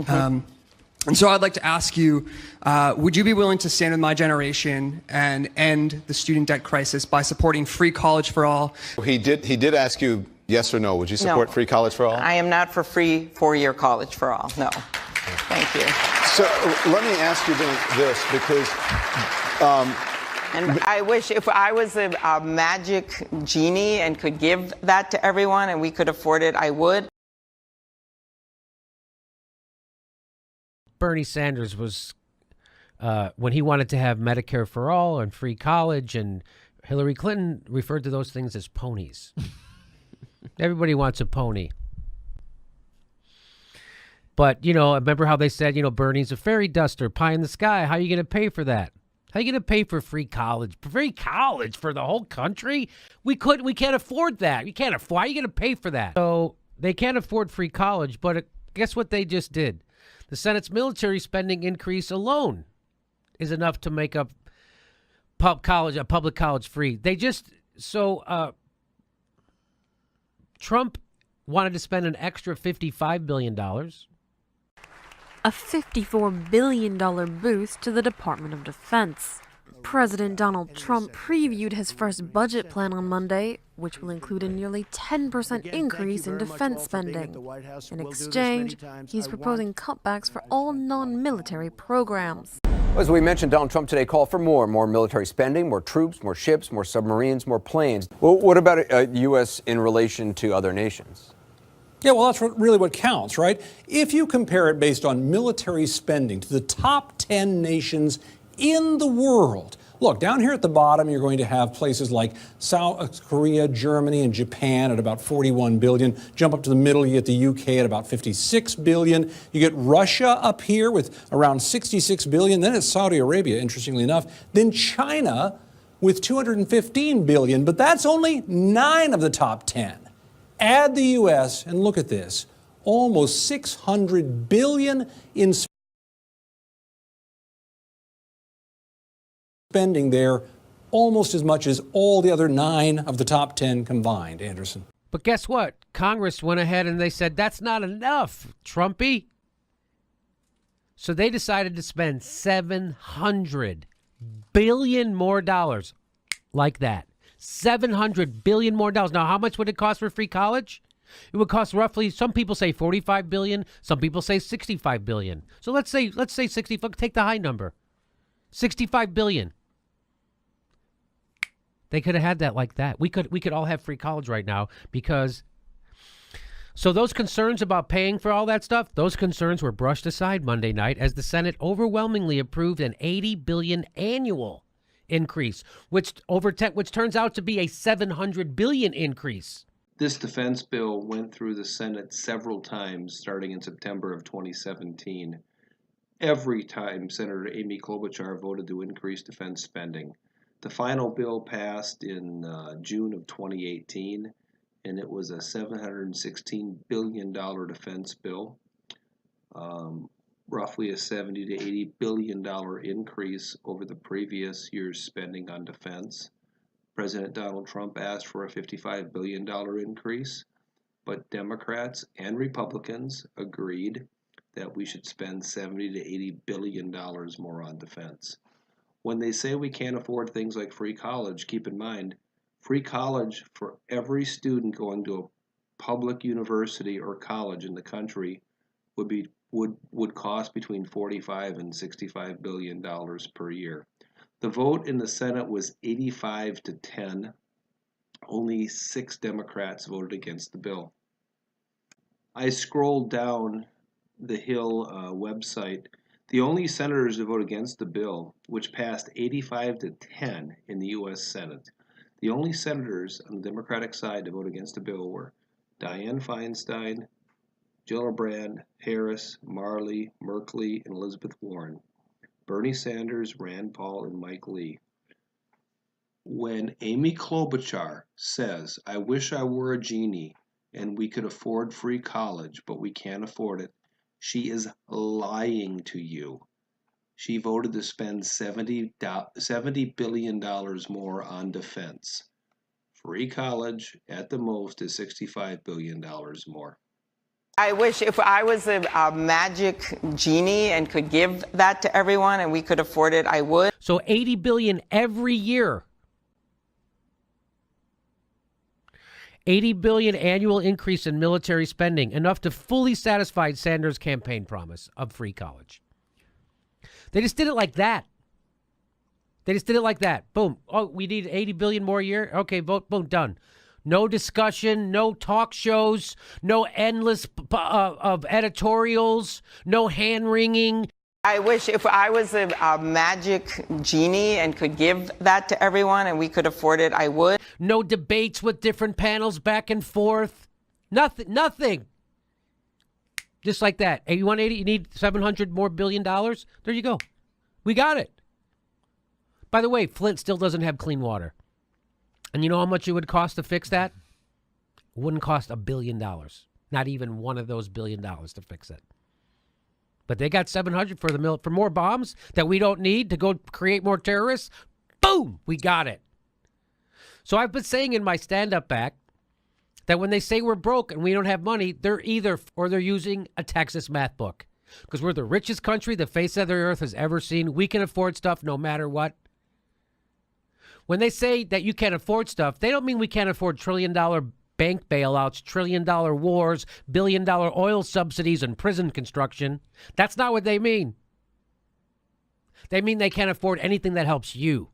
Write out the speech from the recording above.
And so I'd like to ask you, would you be willing to stand with my generation and end the student debt crisis by supporting free college for all? He did ask you yes or no. Would you support free college for all? I am not for free four-year college for all. No. Thank you. So let me ask you this, because... and I wish if I was a magic genie and could give that to everyone and we could afford it, I would. Bernie Sanders was, when he wanted to have Medicare for all and free college, and Hillary Clinton referred to those things as ponies. Everybody wants a pony. But, you know, remember how they said, you know, Bernie's a fairy duster, pie in the sky. How are you going to pay for that? How are you going to pay for free college? Free college for the whole country? We can't afford that. We can't afford. How are you going to pay for that? So they can't afford free college, but guess what they just did? The Senate's military spending increase alone is enough to make up a public college free. Trump wanted to spend an extra $55 billion. A $54 billion boost to the Department of Defense. President Donald Trump previewed his first budget plan on Monday, which will include a nearly 10% increase in defense spending. In exchange, he's proposing cutbacks for all non-military programs. As we mentioned, Donald Trump today called for more military spending, more troops, more ships, more submarines, more planes. Well, what about U.S. in relation to other nations? Yeah, well, that's really what counts, right? If you compare it based on military spending to the top 10 nations in the world. Look, down here at the bottom, you're going to have places like South Korea, Germany, and Japan at about $41 billion. Jump up to the middle, you get the UK at about $56 billion. You get Russia up here with around $66 billion. Then it's Saudi Arabia, interestingly enough. Then China with $215 billion. But that's only 9 of the top 10. Add the U.S. and look at this. Almost $600 billion in spending there, almost as much as all the other 9 of the top 10 combined, Anderson. But guess what? Congress went ahead and they said, that's not enough, Trumpy. So they decided to spend $700 billion more dollars like that. $700 billion more dollars. Now, how much would it cost for free college? It would cost roughly, some people say $45 billion, some people say $65 billion. So let's say 65, take the high number. $65 billion. They could have had that like that. We could all have free college right now because. So those concerns about paying for all that stuff, those concerns were brushed aside Monday night as the Senate overwhelmingly approved an $80 billion annual increase, which turns out to be a $700 billion increase. This defense bill went through the Senate several times starting in September of 2017. Every time Senator Amy Klobuchar voted to increase defense spending. The final bill passed in June of 2018, and it was a $716 billion defense bill, roughly a $70 to $80 billion increase over the previous year's spending on defense. President Donald Trump asked for a $55 billion increase, but Democrats and Republicans agreed that we should spend $70 to $80 billion more on defense. When they say we can't afford things like free college, keep in mind, free college for every student going to a public university or college in the country would cost between $45 and $65 billion per year. The vote in the Senate was 85 to 10. Only 6 Democrats voted against the bill. I scrolled down the Hill website. The only senators to vote against the bill, which passed 85 to 10 in the U.S. Senate, the only senators on the Democratic side to vote against the bill were Dianne Feinstein, Gillibrand, Harris, Marley, Merkley, and Elizabeth Warren. Bernie Sanders, Rand Paul, and Mike Lee. When Amy Klobuchar says, I wish I were a genie and we could afford free college, but we can't afford it, she is lying to you. She voted to spend $70 billion more on defense. Free college, at the most, is $65 billion more. I wish if I was a magic genie and could give that to everyone and we could afford it, I would. So $80 billion every year. $80 billion annual increase in military spending, enough to fully satisfy Sanders' campaign promise of free college. They just did it like that. They just did it like that. Boom. Oh, we need $80 billion more a year? Okay, vote. Boom, done. No discussion, no talk shows, no endless of editorials, no hand-wringing. I wish if I was a magic genie and could give that to everyone and we could afford it, I would. No debates with different panels back and forth. Nothing. Just like that. Hey, you want 80? You need $700 more billion? There you go. We got it. By the way, Flint still doesn't have clean water. And you know how much it would cost to fix that? It wouldn't cost $1 billion. Not even one of those $1 billion to fix it. But they got $700 for more bombs that we don't need to go create more terrorists. Boom, we got it. So I've been saying in my stand-up act that when they say we're broke and we don't have money, they're using a Texas math book. Because we're the richest country the face of the earth has ever seen. We can afford stuff no matter what. When they say that you can't afford stuff, they don't mean we can't afford trillion-dollar bank bailouts, trillion-dollar wars, billion-dollar oil subsidies, and prison construction. That's not what they mean. They mean they can't afford anything that helps you.